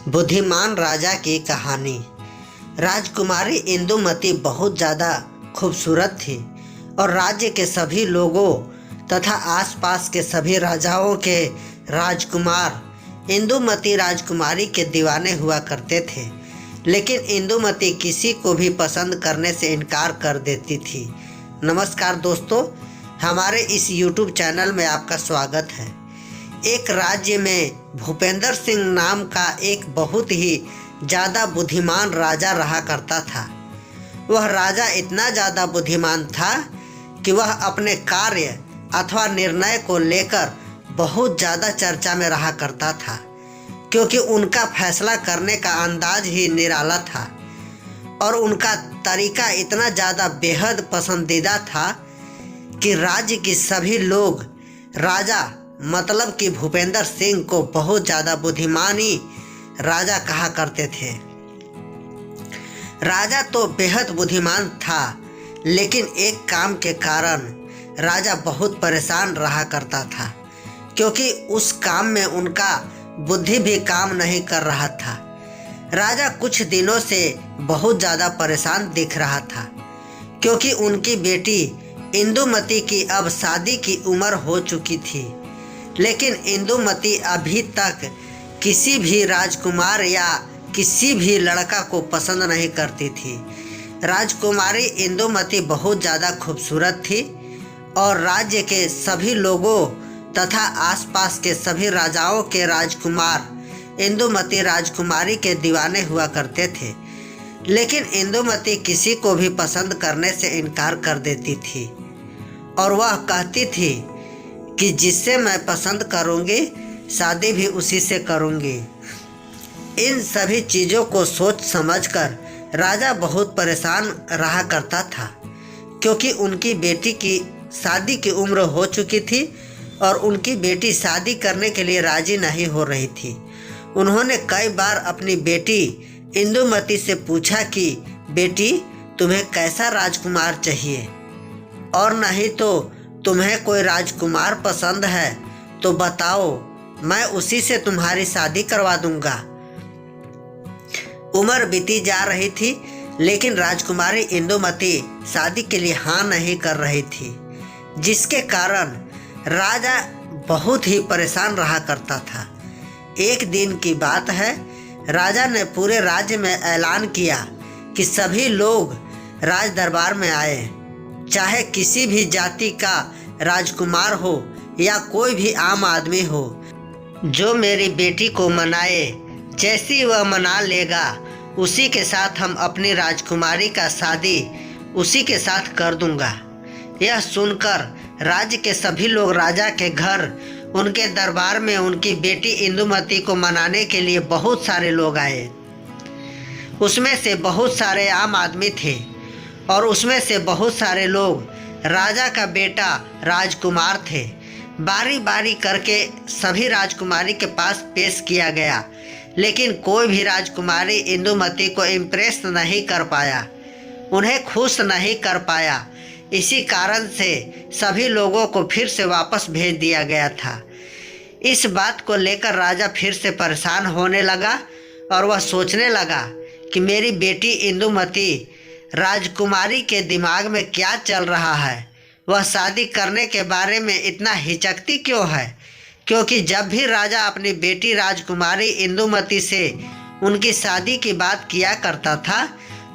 बुद्धिमान राजा की कहानी। राजकुमारी इंदुमती बहुत ज़्यादा खूबसूरत थी और राज्य के सभी लोगों तथा आसपास के सभी राजाओं के राजकुमार इंदुमती राजकुमारी के दीवाने हुआ करते थे। लेकिन इंदुमती किसी को भी पसंद करने से इनकार कर देती थी। नमस्कार दोस्तों, हमारे इस YouTube चैनल में आपका स्वागत है। एक राज्य में भूपेंद्र सिंह नाम का एक बहुत ही ज़्यादा बुद्धिमान राजा रहा करता था। वह राजा इतना ज़्यादा बुद्धिमान था कि वह अपने कार्य अथवा निर्णय को लेकर बहुत ज़्यादा चर्चा में रहा करता था, क्योंकि उनका फैसला करने का अंदाज ही निराला था और उनका तरीका इतना ज़्यादा बेहद पसंदीदा था कि राज्य के सभी लोग राजा मतलब कि भूपेंद्र सिंह को बहुत ज़्यादा बुद्धिमानी राजा कहा करते थे। राजा तो बेहद बुद्धिमान था, लेकिन एक काम के कारण राजा बहुत परेशान रहा करता था, क्योंकि उस काम में उनका बुद्धि भी काम नहीं कर रहा था। राजा कुछ दिनों से बहुत ज़्यादा परेशान दिख रहा था, क्योंकि उनकी बेटी इंदुमती की अब शादी की उम्र हो चुकी थी। लेकिन इंदुमती अभी तक किसी भी राजकुमार या किसी भी लड़का को पसंद नहीं करती थी। राजकुमारी इंदुमती बहुत ज़्यादा खूबसूरत थी और राज्य के सभी लोगों तथा आसपास के सभी राजाओं के राजकुमार इंदुमती राजकुमारी के दीवाने हुआ करते थे। लेकिन इंदुमती किसी को भी पसंद करने से इनकार कर देती थी और वह कहती थी कि जिससे मैं पसंद करूंगी शादी भी उसी से करूंगी। इन सभी चीज़ों को सोच समझकर राजा बहुत परेशान रहा करता था, क्योंकि उनकी बेटी की शादी की उम्र हो चुकी थी और उनकी बेटी शादी करने के लिए राजी नहीं हो रही थी। उन्होंने कई बार अपनी बेटी इंदुमती से पूछा कि बेटी, तुम्हें कैसा राजकुमार चाहिए, और नहीं तो तुम्हें कोई राजकुमार पसंद है तो बताओ, मैं उसी से तुम्हारी शादी करवा दूंगा। उम्र बीती जा रही थी, लेकिन राजकुमारी इंदुमती शादी के लिए हाँ नहीं कर रही थी, जिसके कारण राजा बहुत ही परेशान रहा करता था। एक दिन की बात है, राजा ने पूरे राज्य में ऐलान किया कि सभी लोग राज दरबार में आए, चाहे किसी भी जाति का राजकुमार हो या कोई भी आम आदमी हो, जो मेरी बेटी को मनाए। जैसी वह मना लेगा उसी के साथ हम अपनी राजकुमारी का शादी उसी के साथ कर दूंगा। यह सुनकर राज्य के सभी लोग राजा के घर उनके दरबार में उनकी बेटी इंदुमती को मनाने के लिए बहुत सारे लोग आए। उसमें से बहुत सारे आम आदमी थे और उसमें से बहुत सारे लोग राजा का बेटा राजकुमार थे। बारी बारी करके सभी राजकुमारी के पास पेश किया गया, लेकिन कोई भी राजकुमारी इंदुमती को इम्प्रेस नहीं कर पाया, उन्हें खुश नहीं कर पाया। इसी कारण से सभी लोगों को फिर से वापस भेज दिया गया था। इस बात को लेकर राजा फिर से परेशान होने लगा और वह सोचने लगा कि मेरी बेटी इंदुमती राजकुमारी के दिमाग में क्या चल रहा है, वह शादी करने के बारे में इतना हिचकती क्यों है। क्योंकि जब भी राजा अपनी बेटी राजकुमारी इंदुमती से उनकी शादी की बात किया करता था,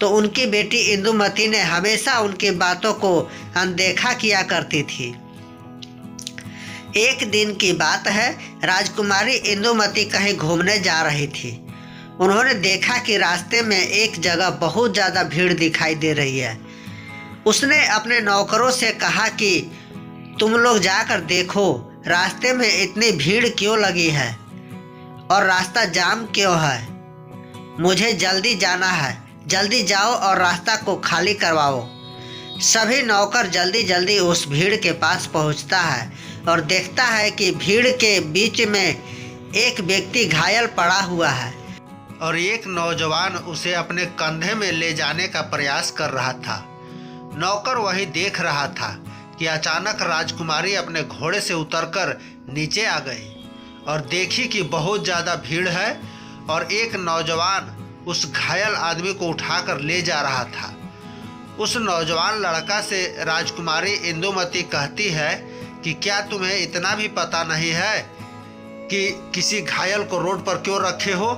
तो उनकी बेटी इंदुमती ने हमेशा उनकी बातों को अनदेखा किया करती थी। एक दिन की बात है, राजकुमारी इंदुमती कहीं घूमने जा रही थी। उन्होंने देखा कि रास्ते में एक जगह बहुत ज़्यादा भीड़ दिखाई दे रही है। उसने अपने नौकरों से कहा कि तुम लोग जाकर देखो रास्ते में इतनी भीड़ क्यों लगी है और रास्ता जाम क्यों है। मुझे जल्दी जाना है, जल्दी जाओ और रास्ता को खाली करवाओ। सभी नौकर जल्दी जल्दी उस भीड़ के पास पहुंचता है और देखता है कि भीड़ के बीच में एक व्यक्ति घायल पड़ा हुआ है और एक नौजवान उसे अपने कंधे में ले जाने का प्रयास कर रहा था। नौकर वही देख रहा था कि अचानक राजकुमारी अपने घोड़े से उतरकर नीचे आ गई और देखी कि बहुत ज़्यादा भीड़ है और एक नौजवान उस घायल आदमी को उठाकर ले जा रहा था। उस नौजवान लड़का से राजकुमारी इंदुमती कहती है कि क्या तुम्हें इतना भी पता नहीं है कि किसी घायल को रोड पर क्यों रखे हो?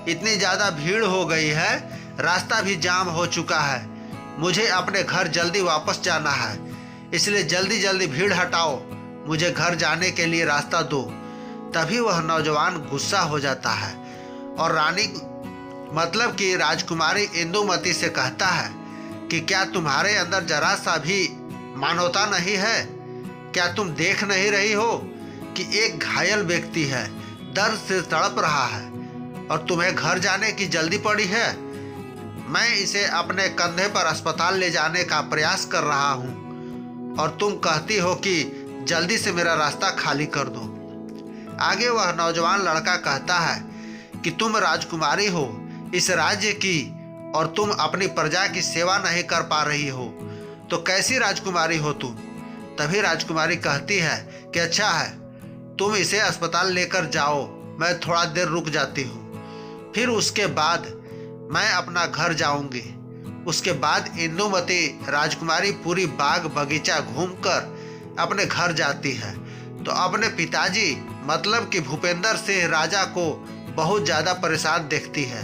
इतनी ज़्यादा भीड़ हो गई है, रास्ता भी जाम हो चुका है, मुझे अपने घर जल्दी वापस जाना है, इसलिए जल्दी जल्दी भीड़ हटाओ, मुझे घर जाने के लिए रास्ता दो। तभी वह नौजवान गुस्सा हो जाता है और रानी मतलब कि राजकुमारी इंदुमती से कहता है कि क्या तुम्हारे अंदर जरा सा भी मानवता नहीं है? क्या तुम देख नहीं रही हो कि एक घायल व्यक्ति है, दर्द से तड़प रहा है और तुम्हें घर जाने की जल्दी पड़ी है? मैं इसे अपने कंधे पर अस्पताल ले जाने का प्रयास कर रहा हूँ और तुम कहती हो कि जल्दी से मेरा रास्ता खाली कर दो। आगे वह नौजवान लड़का कहता है कि तुम राजकुमारी हो इस राज्य की और तुम अपनी प्रजा की सेवा नहीं कर पा रही हो, तो कैसी राजकुमारी हो तुम? तभी राजकुमारी कहती है कि अच्छा है, तुम इसे अस्पताल लेकर जाओ, मैं थोड़ा देर रुक जाती हूँ, फिर उसके बाद मैं अपना घर जाऊंगी। उसके बाद इंदुमती राजकुमारी पूरी बाग बगीचा घूमकर अपने घर जाती है तो अपने पिताजी मतलब कि भूपेंद्र सिंह राजा को बहुत ज़्यादा परेशान देखती है।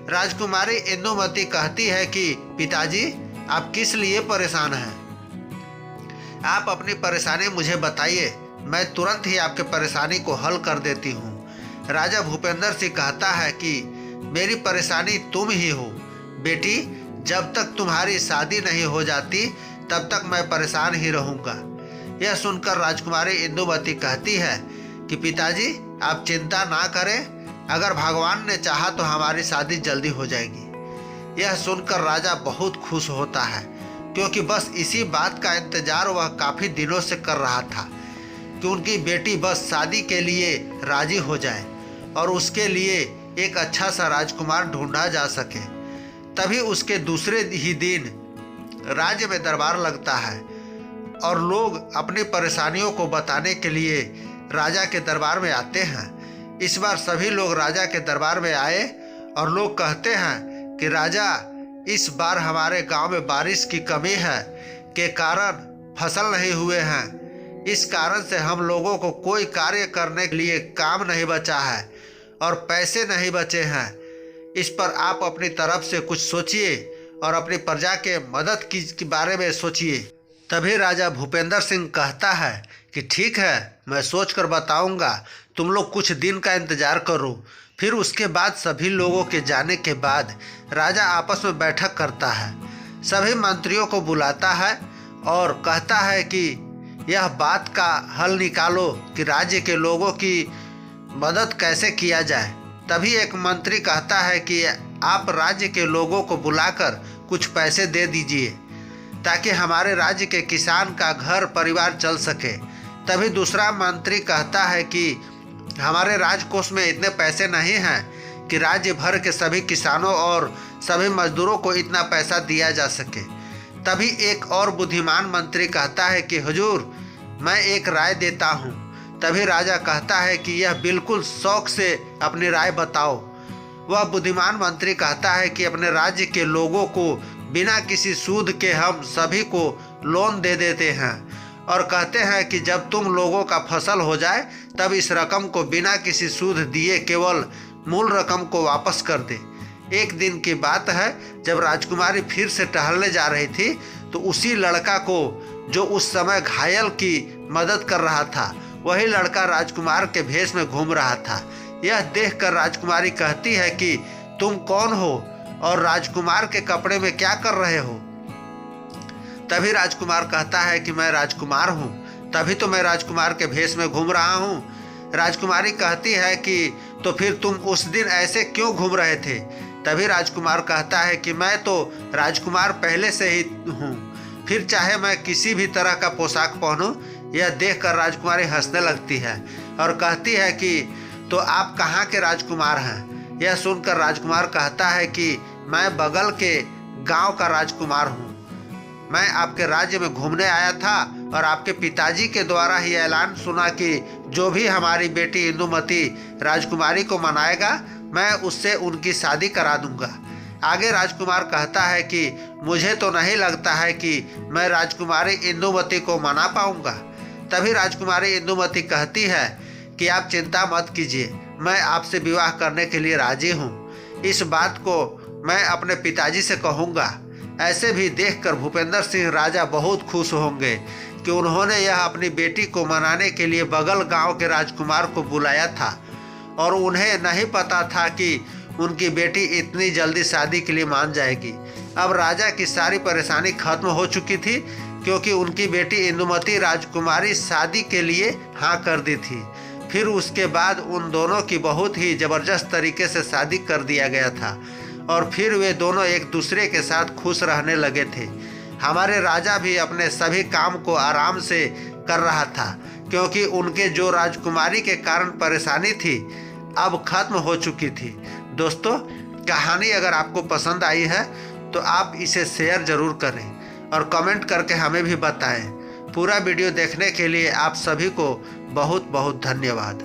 राजकुमारी इंदुमती कहती है कि पिताजी आप किस लिए परेशान हैं? आप अपनी परेशानी मुझे बताइए, मैं तुरंत ही आपके परेशानी को हल कर देती हूँ। राजा भूपेंद्र सिंह कहता है कि मेरी परेशानी तुम ही हो बेटी, जब तक तुम्हारी शादी नहीं हो जाती तब तक मैं परेशान ही रहूँगा। यह सुनकर राजकुमारी इंदुमती कहती है कि पिताजी आप चिंता ना करें, अगर भगवान ने चाहा तो हमारी शादी जल्दी हो जाएगी। यह सुनकर राजा बहुत खुश होता है क्योंकि बस इसी बात का इंतजार वह काफ़ी दिनों से कर रहा था कि उनकी बेटी बस शादी के लिए राजी हो जाए और उसके लिए एक अच्छा सा राजकुमार ढूंढा जा सके। तभी उसके दूसरे ही दिन राज्य में दरबार लगता है और लोग अपनी परेशानियों को बताने के लिए राजा के दरबार में आते हैं। इस बार सभी लोग राजा के दरबार में आए और लोग कहते हैं कि राजा, इस बार हमारे गांव में बारिश की कमी है के कारण फसल नहीं हुए हैं, इस कारण से हम लोगों को कोई कार्य करने के लिए काम नहीं बचा है और पैसे नहीं बचे हैं। इस पर आप अपनी तरफ से कुछ सोचिए और अपनी प्रजा के मदद की बारे में सोचिए। तभी राजा भूपेंद्र सिंह कहता है कि ठीक है, मैं सोच कर बताऊँगा, तुम लोग कुछ दिन का इंतज़ार करो। फिर उसके बाद सभी लोगों के जाने के बाद राजा आपस में बैठक करता है, सभी मंत्रियों को बुलाता है और कहता है कि यह बात का हल निकालो कि राज्य के लोगों की मदद कैसे किया जाए। तभी एक मंत्री कहता है कि आप राज्य के लोगों को बुलाकर कुछ पैसे दे दीजिए ताकि हमारे राज्य के किसान का घर परिवार चल सके। तभी दूसरा मंत्री कहता है कि हमारे राजकोष में इतने पैसे नहीं हैं कि राज्य भर के सभी किसानों और सभी मजदूरों को इतना पैसा दिया जा सके। तभी एक और बुद्धिमान मंत्री कहता है कि हुजूर, मैं एक राय देता हूँ। तभी राजा कहता है कि यह बिल्कुल शौक से अपनी राय बताओ। वह बुद्धिमान मंत्री कहता है कि अपने राज्य के लोगों को बिना किसी सूद के हम सभी को लोन दे देते हैं और कहते हैं कि जब तुम लोगों का फसल हो जाए तब इस रकम को बिना किसी सूद दिए केवल मूल रकम को वापस कर दे। एक दिन की बात है, जब राजकुमारी फिर से टहलने जा रही थी तो उसी लड़का को जो उस समय घायल की मदद कर रहा था, वही लड़का राजकुमार के भेष में घूम रहा था। यह देखकर राजकुमारी कहती है कि तुम कौन हो और राजकुमार के कपड़े में क्या कर रहे हो? तभी राजकुमार कहता है कि मैं राजकुमार हूँ, तभी तो मैं राजकुमार के भेष में घूम रहा हूँ। राजकुमारी कहती है कि तो फिर तुम उस दिन ऐसे क्यों घूम रहे थे? तभी राजकुमार कहता है कि मैं तो राजकुमार पहले से ही हूँ, फिर चाहे मैं किसी भी तरह का पोशाक पहनूं। यह देखकर राजकुमारी हंसने लगती है और कहती है कि तो आप कहाँ के राजकुमार हैं? यह सुनकर राजकुमार कहता है कि मैं बगल के गांव का राजकुमार हूँ। मैं आपके राज्य में घूमने आया था और आपके पिताजी के द्वारा ही ऐलान सुना कि जो भी हमारी बेटी इंदुमती राजकुमारी को मनाएगा मैं उससे उनकी शादी करा दूंगा। आगे राजकुमार कहता है कि मुझे तो नहीं लगता है कि मैं राजकुमारी इंदुमती को मना पाऊंगा। तभी राजकुमारी इंदुमती कहती है कि आप चिंता मत कीजिए, मैं आपसे विवाह करने के लिए राजी हूँ। इस बात को मैं अपने पिताजी से कहूँगा। ऐसे भी देखकर भूपेंद्र सिंह राजा बहुत खुश होंगे कि उन्होंने यह अपनी बेटी को मनाने के लिए बगल गांव के राजकुमार को बुलाया था और उन्हें नहीं पता था कि उनकी बेटी इतनी जल्दी शादी के लिए मान जाएगी। अब राजा की सारी परेशानी खत्म हो चुकी थी क्योंकि उनकी बेटी इंदुमती राजकुमारी शादी के लिए हाँ कर दी थी। फिर उसके बाद उन दोनों की बहुत ही ज़बरदस्त तरीके से शादी कर दिया गया था और फिर वे दोनों एक दूसरे के साथ खुश रहने लगे थे। हमारे राजा भी अपने सभी काम को आराम से कर रहा था क्योंकि उनके जो राजकुमारी के कारण परेशानी थी अब खत्म हो चुकी थी। दोस्तों, कहानी अगर आपको पसंद आई है तो आप इसे शेयर ज़रूर करें और कमेंट करके हमें भी बताएं। पूरा वीडियो देखने के लिए आप सभी को बहुत बहुत धन्यवाद।